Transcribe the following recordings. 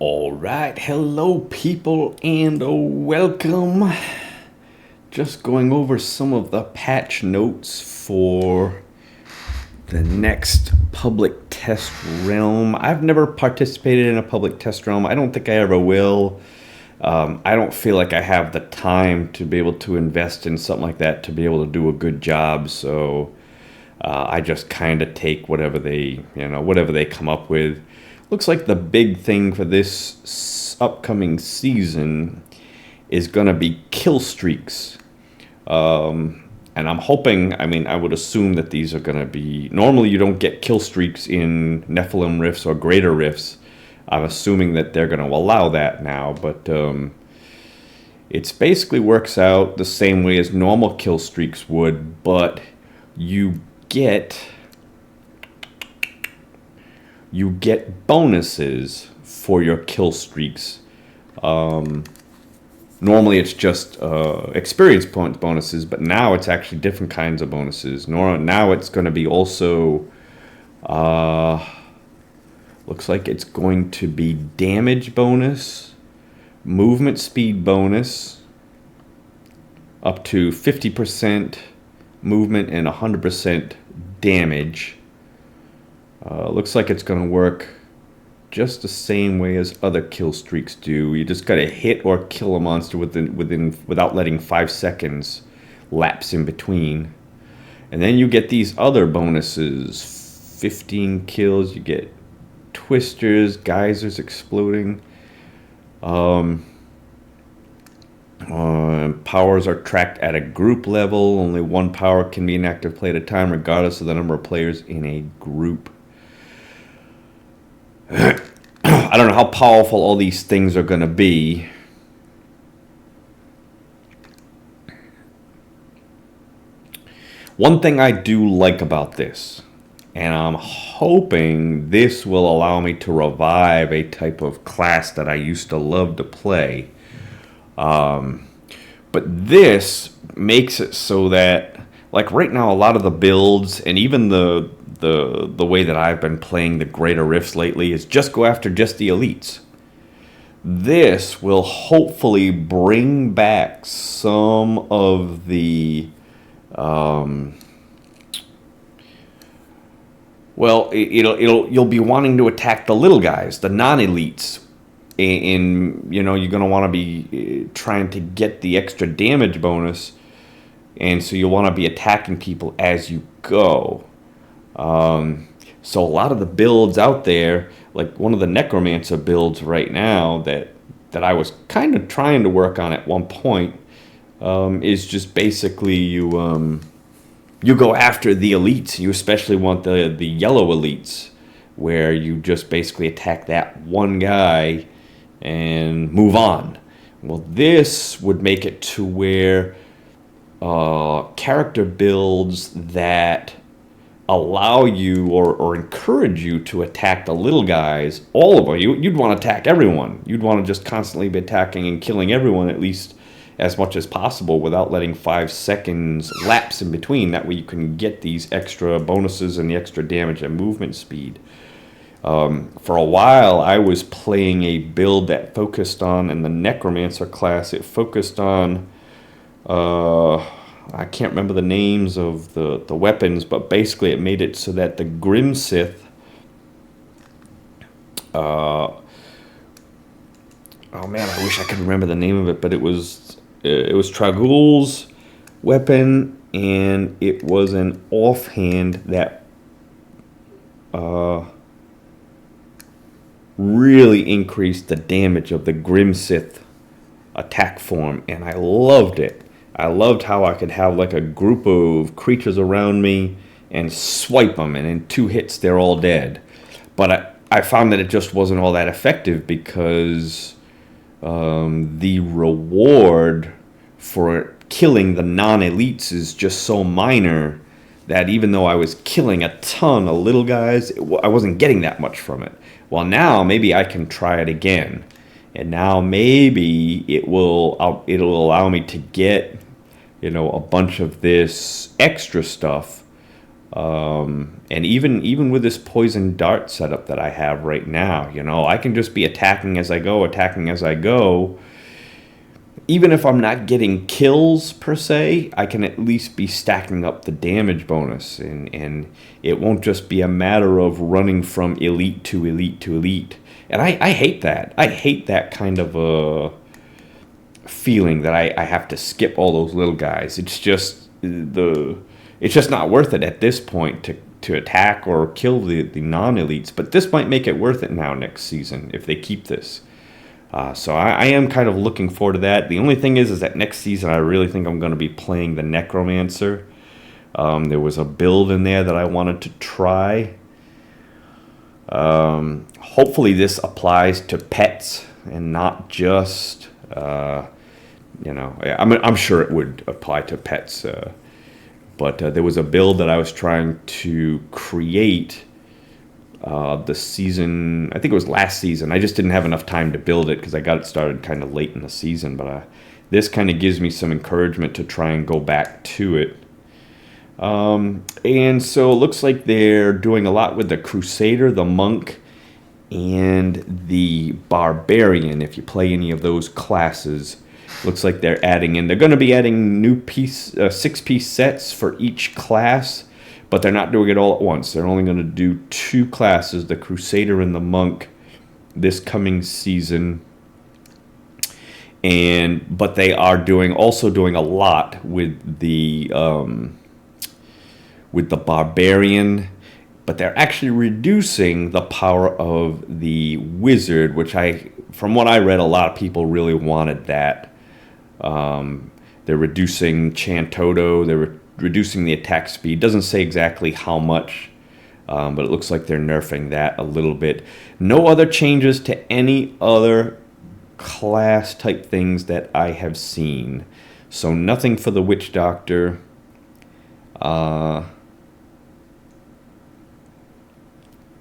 All right, hello people and welcome. Just going over some of the patch notes for the next public test realm. I've never participated in a public test realm. I don't think I ever will. I don't feel like I have the time to be able to invest in something like that to be able to do a good job. So I just kind of take whatever they come up with. Looks like the big thing for this upcoming season is going to be kill streaks. And I'm hoping, I would assume that these are going to be... Normally you don't get kill streaks in Nephilim rifts or greater rifts. I'm assuming that they're going to allow that now, but it basically works out the same way as normal kill streaks would, but you get bonuses for your kill streaks. Normally it's just experience point bonuses, but now it's actually different kinds of bonuses. Now it's going to be also, looks like it's going to be damage bonus, movement speed bonus, up to 50% movement and 100% damage. Looks like it's going to work just the same way as other kill streaks do. You just got to hit or kill a monster without letting 5 seconds lapse in between. And then you get these other bonuses. 15 kills, you get twisters, geysers exploding. Powers are tracked at a group level. Only one power can be an active play at a time, regardless of the number of players in a group. I don't know how powerful all these things are going to be. One thing I do like about this, and I'm hoping this will allow me to revive a type of class that I used to love to play. But this makes it so that, like right now, a lot of the builds and even the way that I've been playing the greater rifts lately is just go after just the elites. This will hopefully bring back some of the you'll be wanting to attack the little guys, the non-elites. And you're going to want to be trying to get the extra damage bonus, and so you'll want to be attacking people as you go. So a lot of the builds out there, like one of the Necromancer builds right now that I was kind of trying to work on at one point, is just basically you go after the elites. You especially want the yellow elites, where you just basically attack that one guy and move on. Well, this would make it to where character builds that allow you or encourage you to attack the little guys, all of them. You'd want to attack everyone. You'd want to just constantly be attacking and killing everyone at least as much as possible without letting 5 seconds lapse in between. That way you can get these extra bonuses and the extra damage and movement speed. For a while, I was playing a build that focused on, in the Necromancer class, it focused on, I can't remember the names of the weapons, but basically it made it so that the Grim Sith, oh man, I wish I could remember the name of it, but it was Tragul's weapon, and it was an offhand that really increased the damage of the Grim Sith attack form, and I loved it. I loved how I could have like a group of creatures around me and swipe them, and in 2 hits they're all dead. But I found that it just wasn't all that effective because the reward for killing the non-elites is just so minor that even though I was killing a ton of little guys, I wasn't getting that much from it. Well, now maybe I can try it again, and now maybe it'll allow me to get a bunch of this extra stuff And even with this poison dart setup that I have right now, you know, I can just be attacking as I go. Even if I'm not getting kills per se, I can at least be stacking up the damage bonus, and it won't just be a matter of running from elite to elite to elite. And I hate that. I hate that kind of a feeling that I have to skip all those little guys. It's just not worth it at this point to attack or kill the non-elites. But this might make it worth it now next season if they keep this. So I am kind of looking forward to that. The only thing is that next season I really think I'm going to be playing the Necromancer. There was a build in there that I wanted to try. Hopefully this applies to pets and not just, I'm sure it would apply to pets. But there was a build that I was trying to create the season, I think it was last season. I just didn't have enough time to build it because I got it started kind of late in the season. But this kind of gives me some encouragement to try and go back to it. And so it looks like they're doing a lot with the Crusader, the Monk, and the Barbarian. If you play any of those classes, looks like they're going to be adding new 6-piece sets for each class. But they're not doing it all at once. They're only going to do 2 classes, the Crusader and the Monk, this coming season. But they are also doing a lot with the Barbarian. But they're actually reducing the power of the Wizard, which from what I read, a lot of people really wanted that. They're reducing Chantodo. They're reducing the attack speed. Doesn't say exactly how much, but it looks like they're nerfing that a little bit. No other changes to any other class type things that I have seen. So nothing for the Witch Doctor. Oh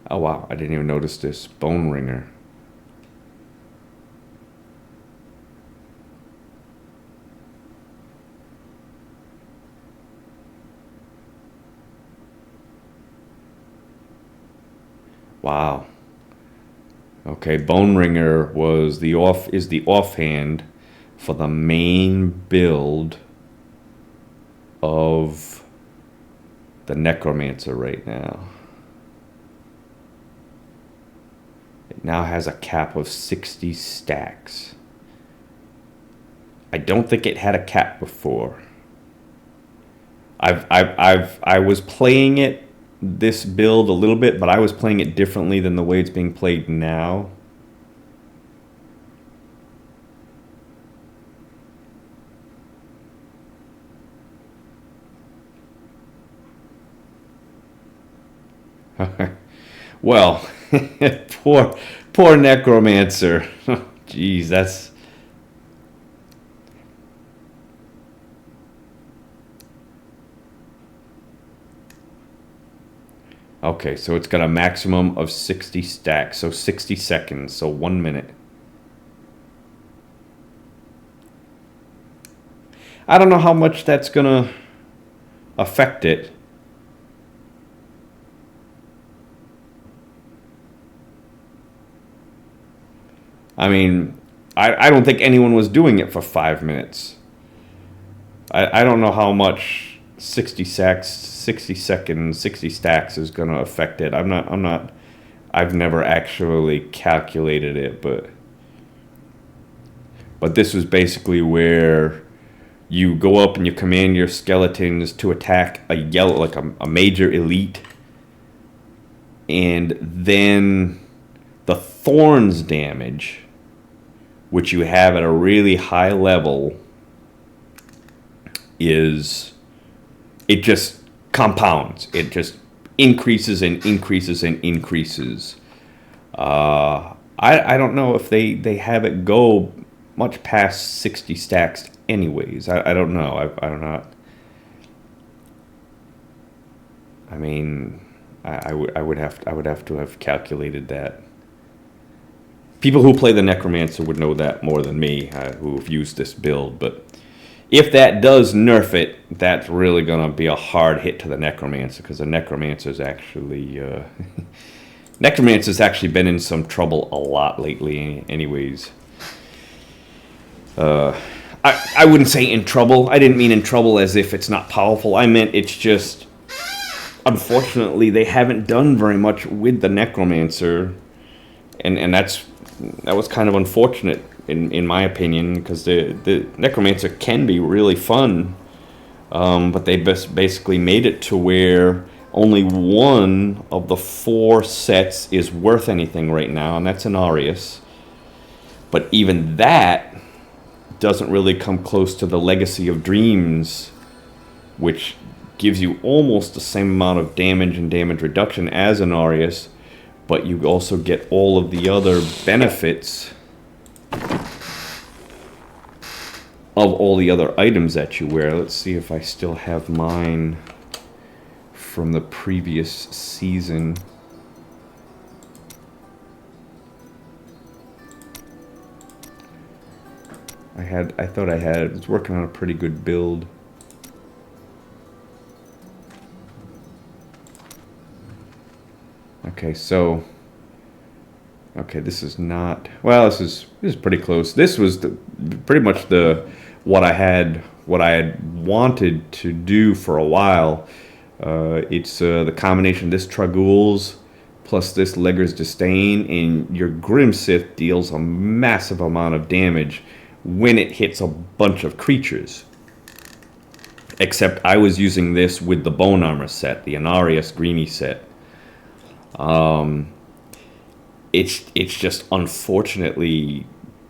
wow, I didn't even notice this. Bone Ringer. Wow. Okay, Bone Ringer is the offhand for the main build of the Necromancer right now. It now has a cap of 60 stacks. I don't think it had a cap before. I was playing it, this build, a little bit, but I was playing it differently than the way it's being played now. Well, poor Necromancer. Jeez, that's... Okay, so it's got a maximum of 60 stacks, so 60 seconds, so 1 minute. I don't know how much that's gonna affect it. I mean, I don't think anyone was doing it for 5 minutes. I don't know how much 60 seconds, 60 stacks is going to affect it. I've never actually calculated it, but this was basically where you go up and you command your skeletons to attack a major elite, and then the thorns damage, which you have at a really high level, it just compounds. It just increases and increases and increases. I don't know if they have it go much past 60 stacks anyways. I don't know. I don't know. I mean, I would have to have calculated that. People who play the Necromancer would know that more than me, who have used this build, but if that does nerf it, that's really going to be a hard hit to the Necromancer, because the Necromancer's actually Necromancer's actually been in some trouble a lot lately anyways. I wouldn't say in trouble. I didn't mean in trouble as if it's not powerful. I meant it's just, unfortunately, they haven't done very much with the Necromancer, and that was kind of unfortunate in my opinion, because the Necromancer can be really fun, but they basically made it to where only one of the 4 sets is worth anything right now, and that's an Arius. But even that doesn't really come close to the Legacy of Dreams, which gives you almost the same amount of damage and damage reduction as an Arius, but you also get all of the other benefits of all the other items that you wear. Let's see if I still have mine from the previous season. I thought I was working on a pretty good build. Okay, so this is not, well, this is pretty close. This was pretty much what I had wanted to do for a while. It's the combination of this Tragoul's plus this Legger's Disdain, and your Grim Sith deals a massive amount of damage when it hits a bunch of creatures. Except I was using this with the Bone Armor set, the Anarius Greeny set. It's just, unfortunately,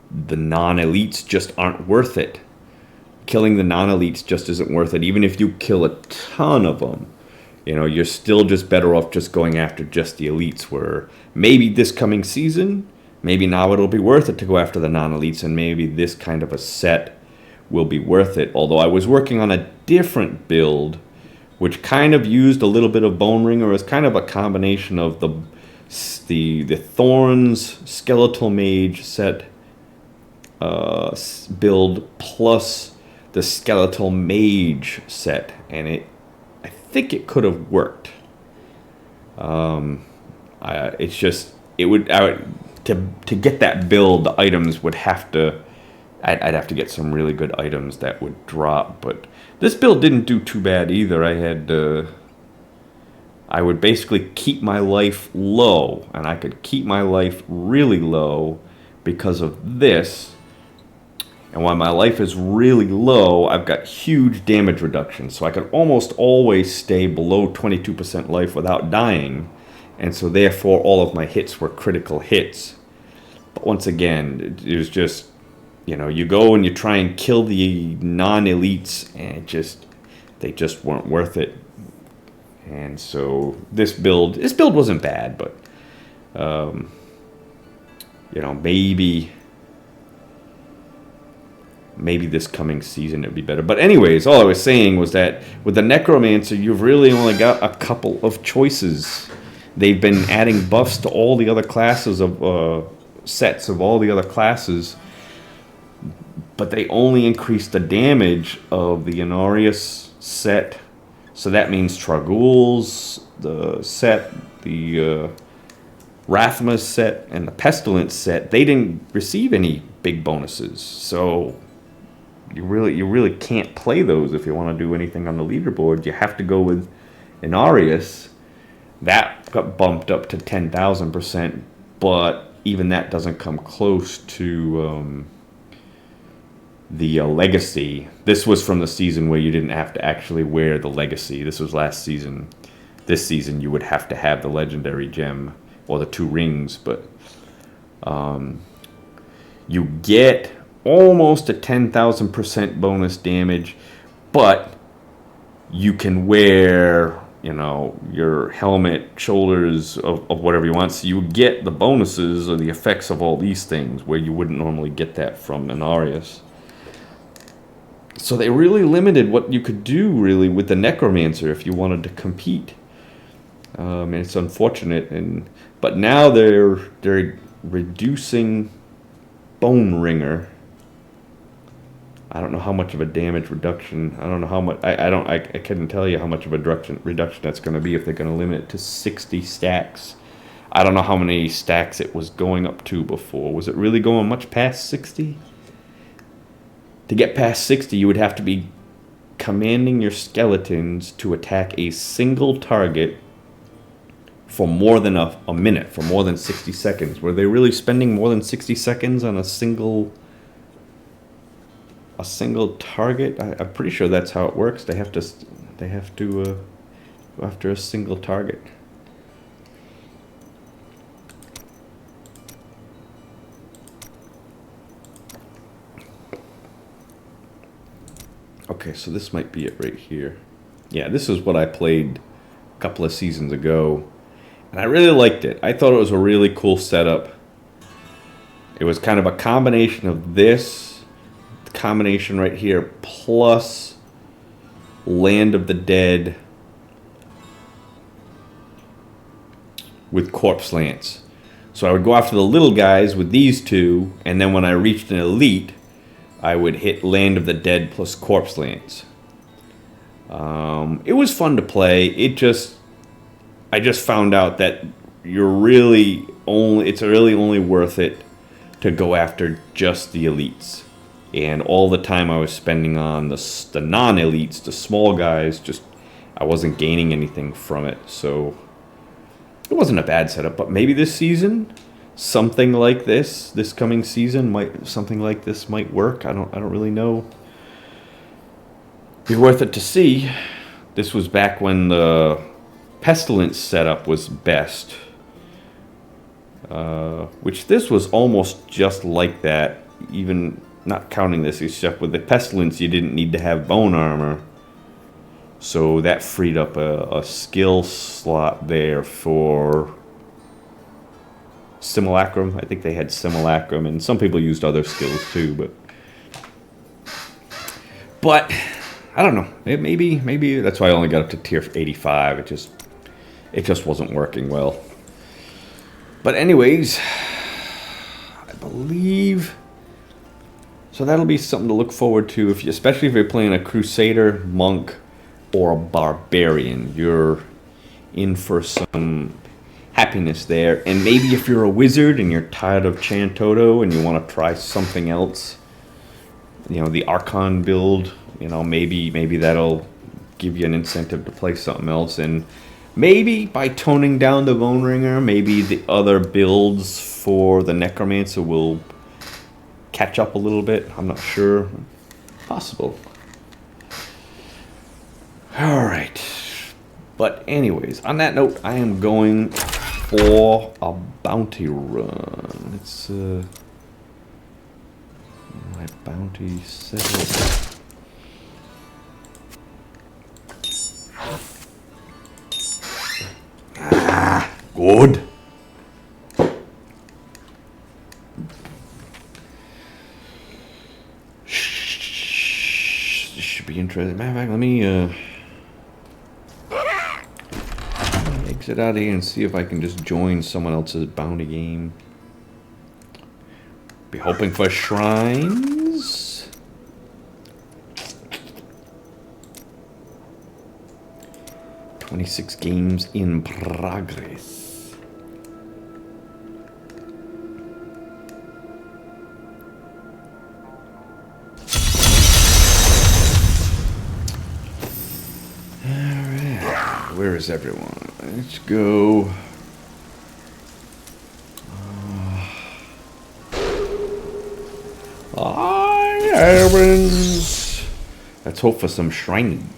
the non-elites just aren't worth it. Killing the non-elites just isn't worth it. Even if you kill a ton of them, you're still just better off just going after just the elites, where maybe this coming season, maybe now it'll be worth it to go after the non-elites, and maybe this kind of a set will be worth it. Although I was working on a different build, which kind of used a little bit of Bone Ringer. It was kind of a combination of the Thorns Skeletal Mage set build plus the Skeletal Mage set, and I think it could have worked. It's just to get that build, the items would have to. I'd have to get some really good items that would drop, but this build didn't do too bad either. I would basically keep my life low, and I could keep my life really low because of this. And while my life is really low, I've got huge damage reduction, so I could almost always stay below 22% life without dying, and so therefore all of my hits were critical hits. But once again, it was just, you go and you try and kill the non-elites, and they just weren't worth it. And so this build wasn't bad, but maybe this coming season it'd be better. But anyways, all I was saying was that with the Necromancer, you've really only got a couple of choices. They've been adding buffs to all the other classes of sets of all the other classes, but they only increase the damage of the Anarius set. So that means Tragoul's, the set, the Rathma's set, and the Pestilence set, they didn't receive any big bonuses. So you really can't play those if you want to do anything on the leaderboard. You have to go with Anarius. That got bumped up to 10,000%, but even that doesn't come close to the Legacy. This was from the season where you didn't have to actually wear the Legacy. This was last season. This season you would have to have the Legendary Gem or the 2 rings, but you get almost a 10,000% bonus damage, but you can wear, your helmet, shoulders of whatever you want, so you get the bonuses or the effects of all these things where you wouldn't normally get that from Anarius. So they really limited what you could do, really, with the Necromancer if you wanted to compete. And it's unfortunate, but now they're reducing Bone Ringer. I don't know how much of a damage reduction. I don't know how much. I couldn't tell you how much of a reduction that's going to be if they're going to limit it to 60 stacks. I don't know how many stacks it was going up to before. Was it really going much past 60? To get past 60, you would have to be commanding your skeletons to attack a single target for more than a minute, for more than 60 seconds. Were they really spending more than 60 seconds on a single target? I'm pretty sure that's how it works. They have to go after a single target. Okay, so this might be it right here. Yeah, this is what I played a couple of seasons ago, and I really liked it. I thought it was a really cool setup. It was kind of a combination of this combination right here plus Land of the Dead with Corpse Lance. So I would go after the little guys with these two, and then when I reached an elite, I would hit Land of the Dead plus Corpse Lance. It was fun to play. I just found out that it's really only worth it to go after just the elites. And all the time I was spending on the non-elites, the small guys, I wasn't gaining anything from it. So it wasn't a bad setup, but maybe this season, something like this coming season something like this might work. I don't really know. Be worth it to see. This was back when the Pestilence setup was best, which this was almost just like that, even not counting this, except with the Pestilence you didn't need to have bone armor, so that freed up a skill slot there for Simulacrum. I think they had Simulacrum, and some people used other skills too, but I don't know. Maybe that's why I only got up to tier 85. It just wasn't working well. But anyways, I believe so. That'll be something to look forward to, especially if you're playing a Crusader, Monk, or a Barbarian. You're in for some happiness there. And maybe if you're a wizard and you're tired of Chantoto and you want to try something else, the Archon build, maybe that'll give you an incentive to play something else. And maybe by toning down the Bone Ringer, maybe the other builds for the Necromancer will catch up a little bit. I'm not sure. Possible. Alright. But anyways, on that note, I am going for a bounty run. It's my bounty set. Good. Shh, this should be interesting. Matter of fact, let me exit out of here and see if I can just join someone else's bounty game. Be hoping for shrines. "26 games in progress." Alright, where is everyone? Let's go. Irons. Let's hope for some shinies.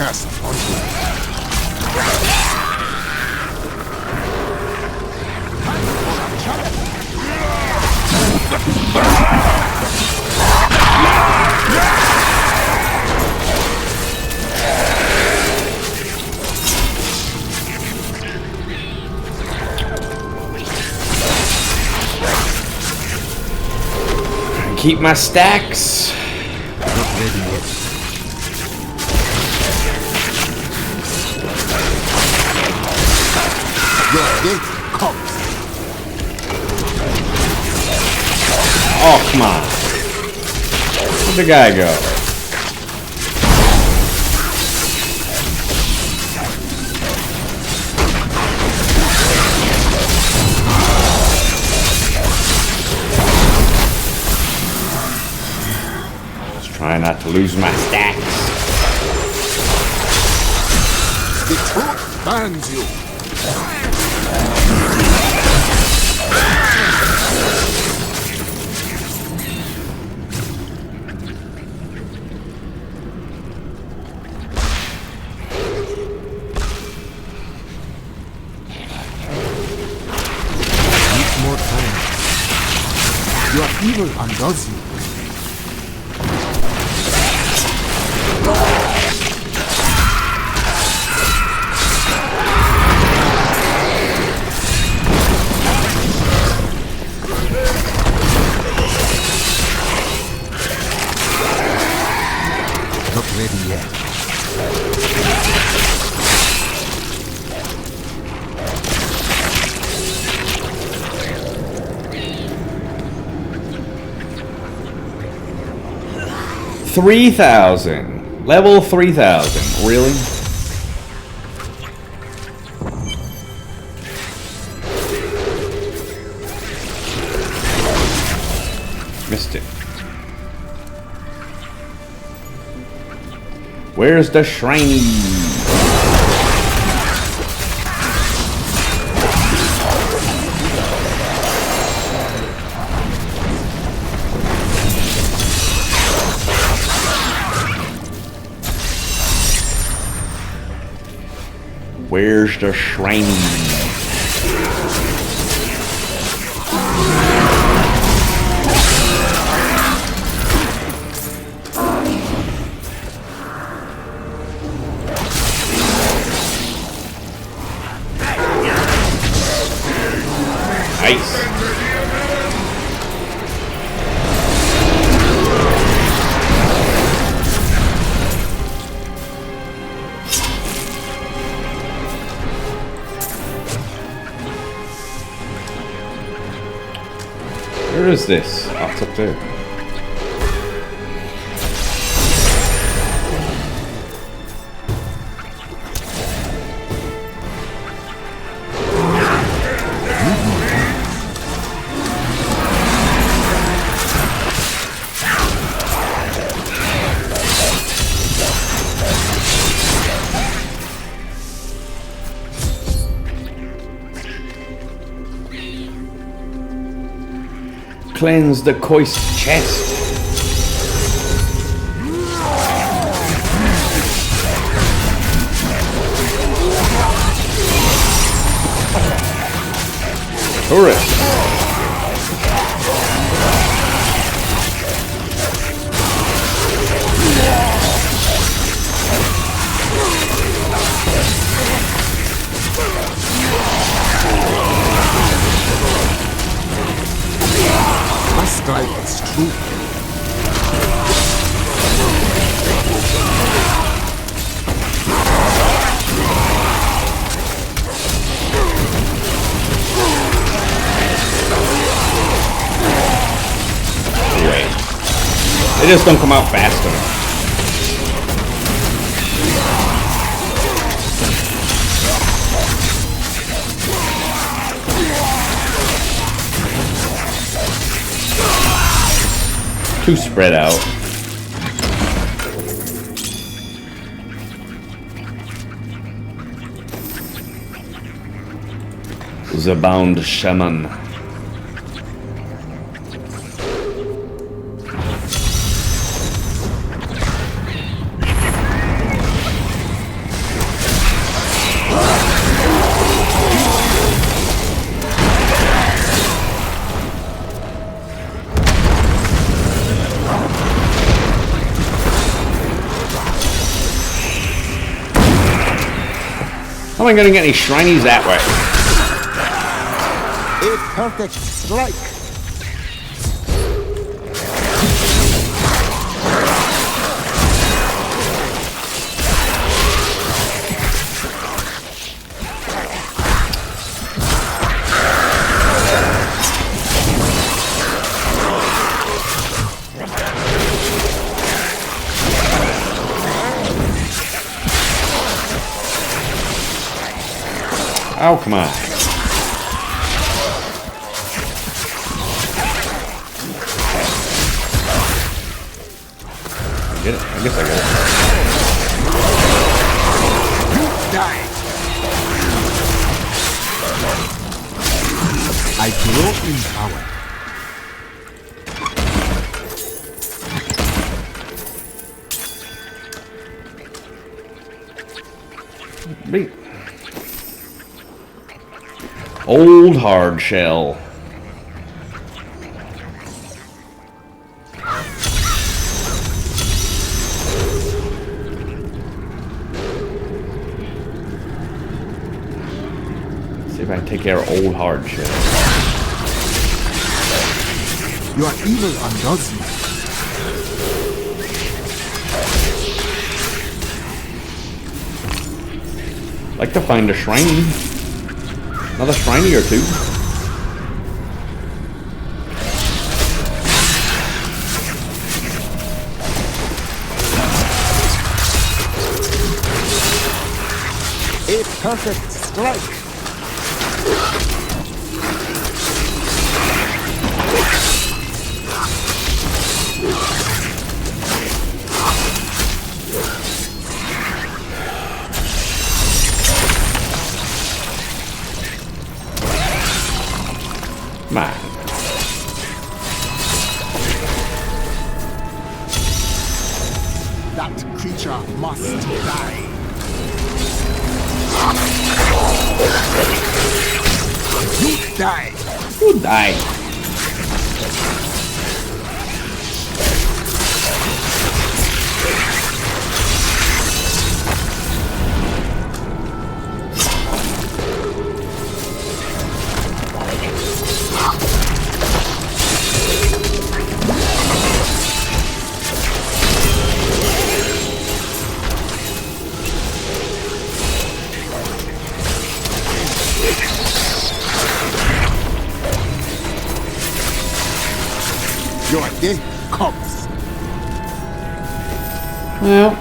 curse upon you. Keep my stacks. Not ready yet. Your gate comes. Oh, come on. Where'd the guy go? Try not to lose my stacks. The truth burns you. Need more time. Your evil undoes you. Not ready yet. $3,000. Level 3,000. Really? Missed it. Where's the shiny? Where's the shiny? Nice. Where is this? Oh, it's up there. Cleanse the coist chest. Turret. Strike is true. Anyway, they just don't come out fast enough. Too spread out. The bound shaman. How am I gonna get any shinies that way? A perfect strike. Oh, come on. Get it? I guess I got it. Die. I grow in power. Beat. Old hard shell. See if I can take care of old hard shell. Your evil undoes me. Like to find a shiny. Another shiny or two. A perfect strike. Come on. That creature must die. You die. Who died? Your day comes. Well.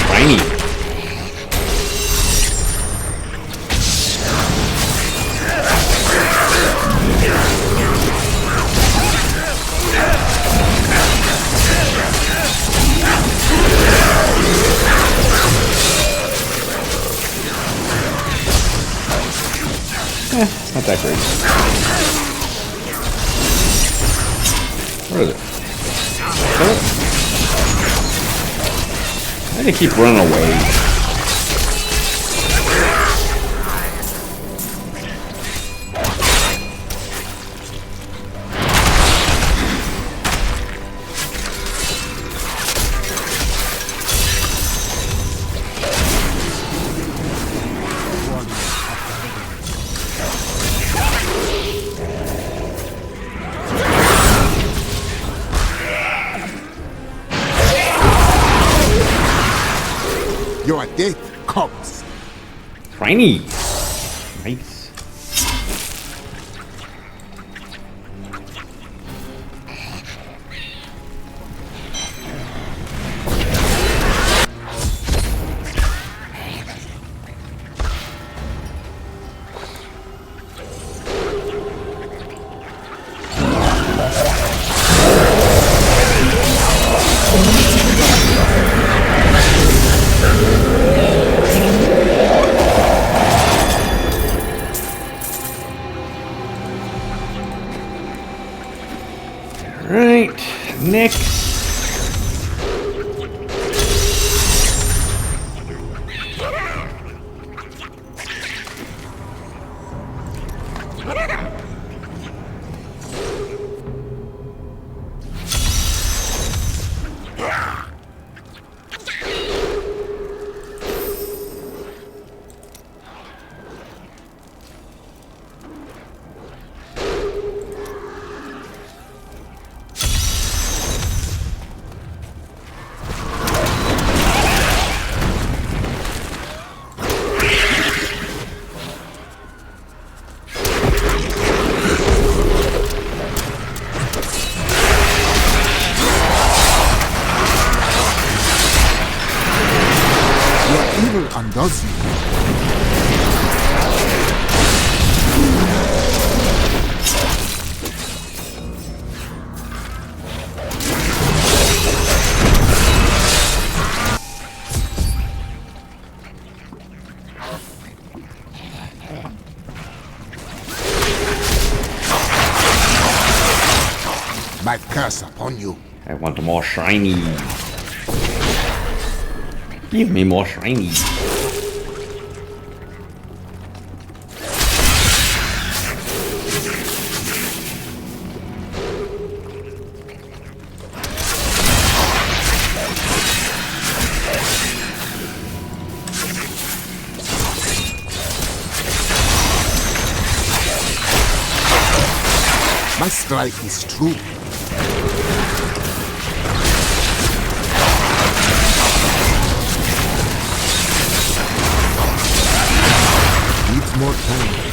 Shiny. Not that great. Where is it? I need to keep running away. Your death comes. Shiny. Nice. Right, next. does you? My curse upon you. I want more shiny. Give me more shiny. My strike is true. Needs more time.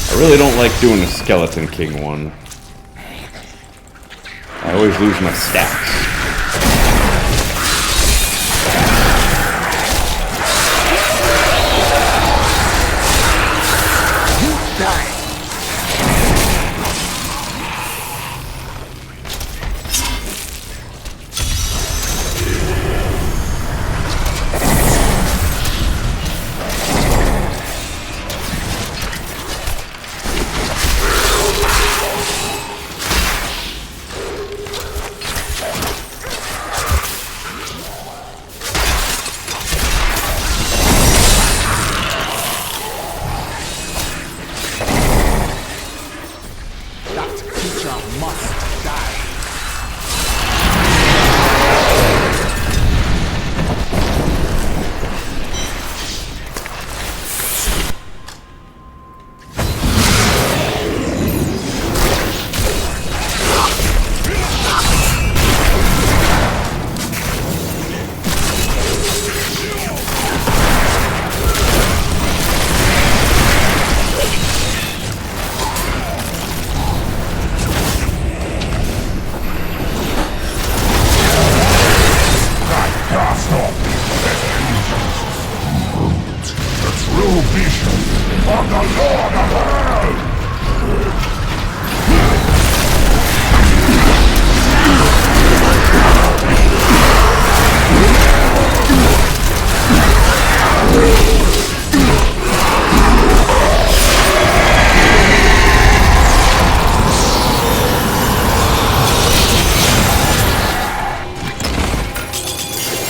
I really don't like doing the Skeleton King one. I always lose my stacks. You die. Must die.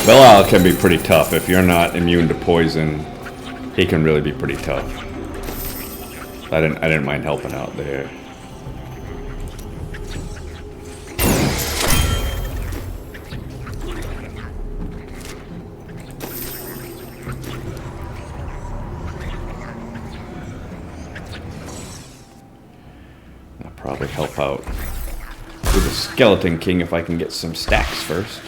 Belial can be pretty tough. If you're not immune to poison, he can really be pretty tough. I didn't mind helping out there. I'll probably help out with the Skeleton King if I can get some stacks first.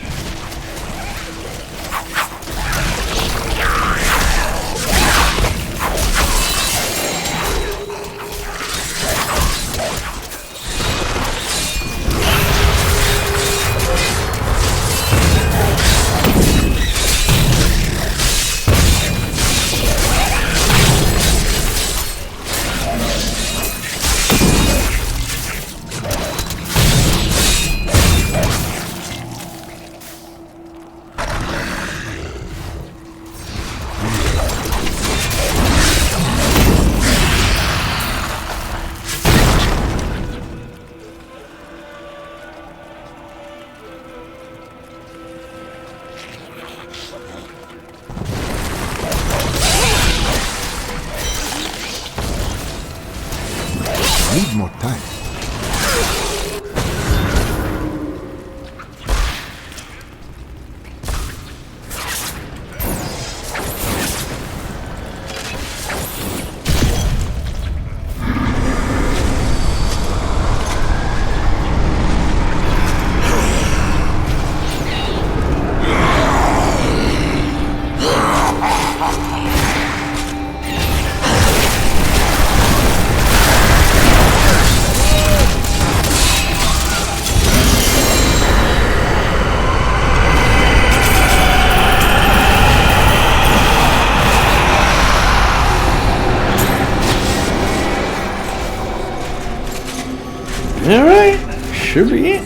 Alright, should be it.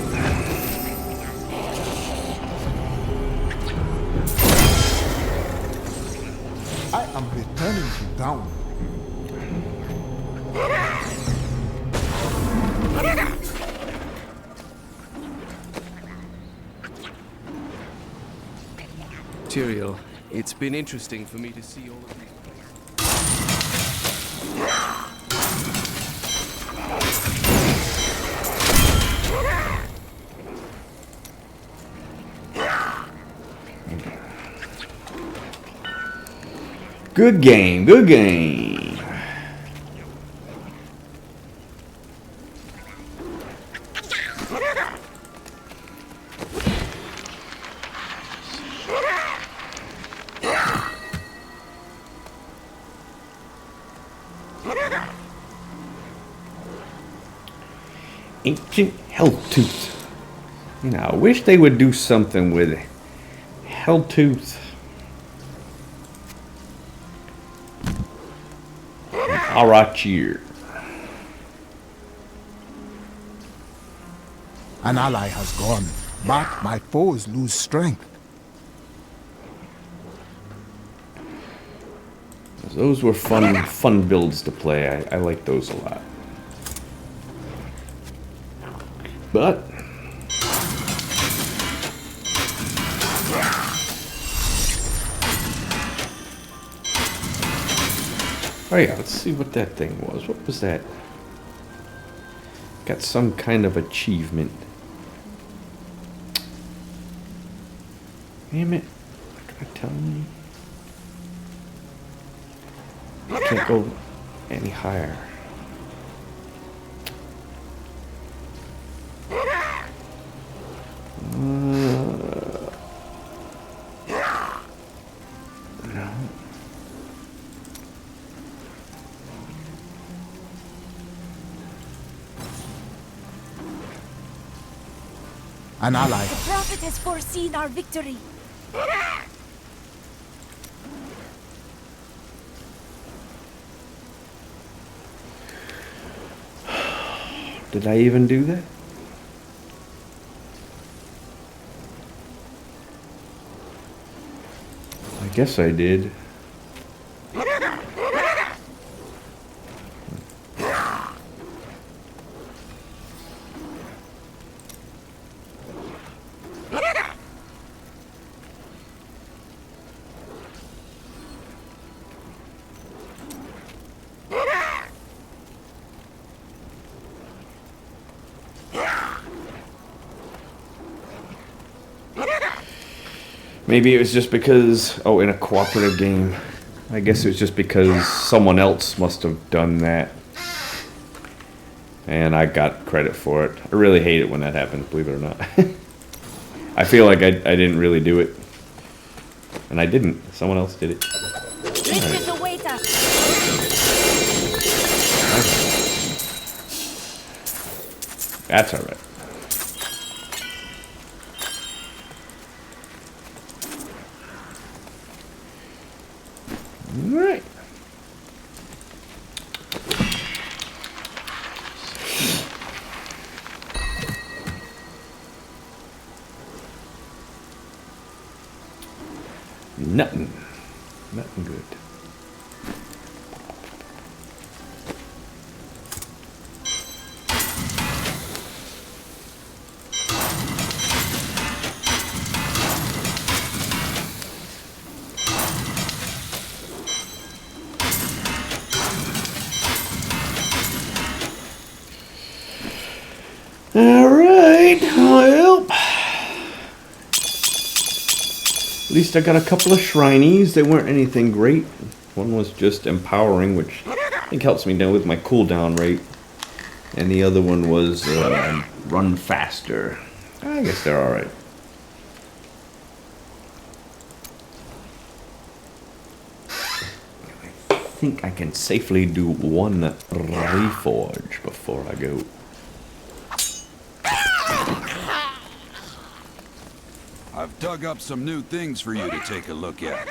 I am returning to town. Cheerio. It's been interesting for me to see all of these. Good game, good game. Ancient Helltooth. You know, I wish they would do something with Helltooth. Arachir. An ally has gone, but my foes lose strength. Those were fun builds to play. I like those a lot. But oh yeah, let's see what that thing was. What was that? Got some kind of achievement. Damn it. What are telling me? I can't go any higher. No. An ally. The Prophet has foreseen our victory. Did I even do that? I guess I did. Maybe it was just because, oh, in a cooperative game, I guess it was just because someone else must have done that. And I got credit for it. I really hate it when that happens, believe it or not. I feel like I didn't really do it. And I didn't. Someone else did it. Riches await us. That's alright. Alright. Nothing. Nothing good. Alright, well, at least I got a couple of shinies. They weren't anything great. One was just empowering, which I think helps me down with my cooldown rate. And the other one was run faster. I guess they're alright. I think I can safely do one reforge before I go. I've dug up some new things for you to take a look at.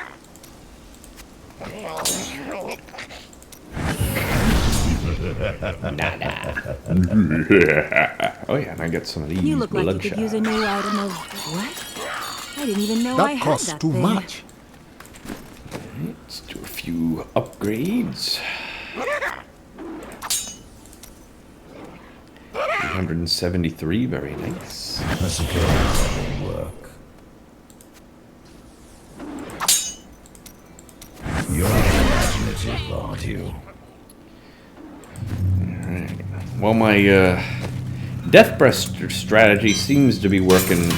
Oh yeah, and I got some of these You look like you bloodshot. could use a new item of what? I didn't even know I That had costs that too thing. much. Let's do a few upgrades. 373, very nice. That's okay. That won't work. You're imaginative, aren't you? Well, my death breath strategy seems to be working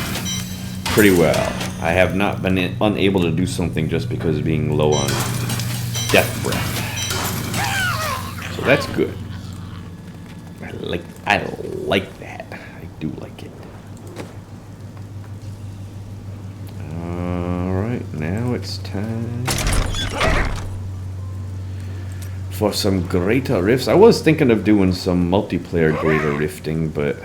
pretty well. I have not been unable to do something just because of being low on death breath. So that's good. I like that. I do like it. Alright, now it's time for some greater rifts. I was thinking of doing some multiplayer greater rifting, but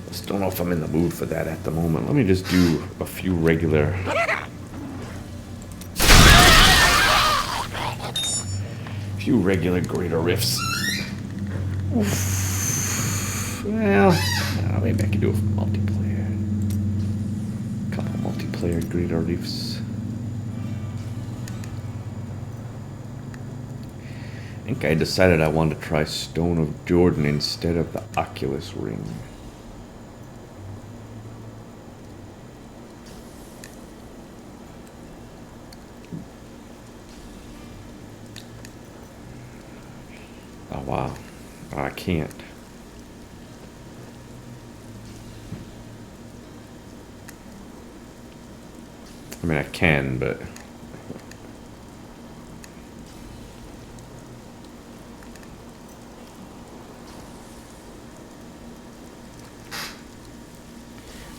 just don't know if I'm in the mood for that at the moment. Let me just do a few regular greater rifts. Well, maybe I can do a multiplayer. Couple multiplayer greater rifts. I think I decided I wanted to try Stone of Jordan instead of the Oculus Ring. Oh wow, I can't. I mean, I can, but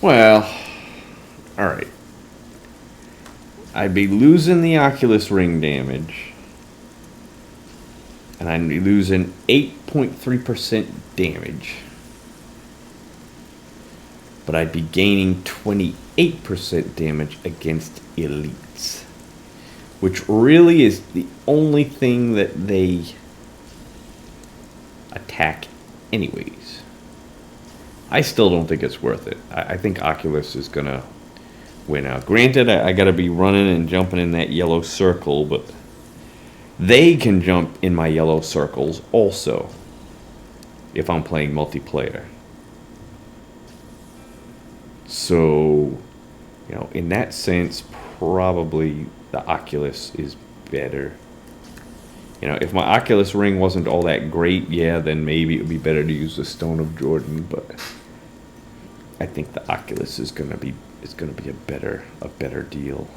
well, alright. I'd be losing the Oculus Ring damage. And I'd be losing 8.3% damage. But I'd be gaining 28% damage against elites. Which really is the only thing that they attack anyways. I still don't think it's worth it. I think Oculus is gonna win out. Granted, I gotta be running and jumping in that yellow circle, but they can jump in my yellow circles also if I'm playing multiplayer. So, you know, in that sense, probably the Oculus is better. You know, if my Oculus Ring wasn't all that great, yeah, then maybe it would be better to use the Stone of Jordan, but I think the Oculus is gonna be a better deal.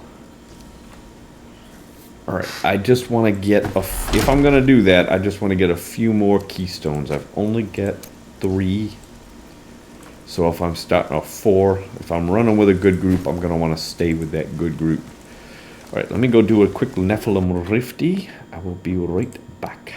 Alright, I just want to get if I'm gonna do that, I just want to get a few more keystones. I've only got 3. So if I'm starting off 4, if I'm running with a good group, I'm gonna want to stay with that good group. Alright, let me go do a quick Nephilim Rifty. I will be right back.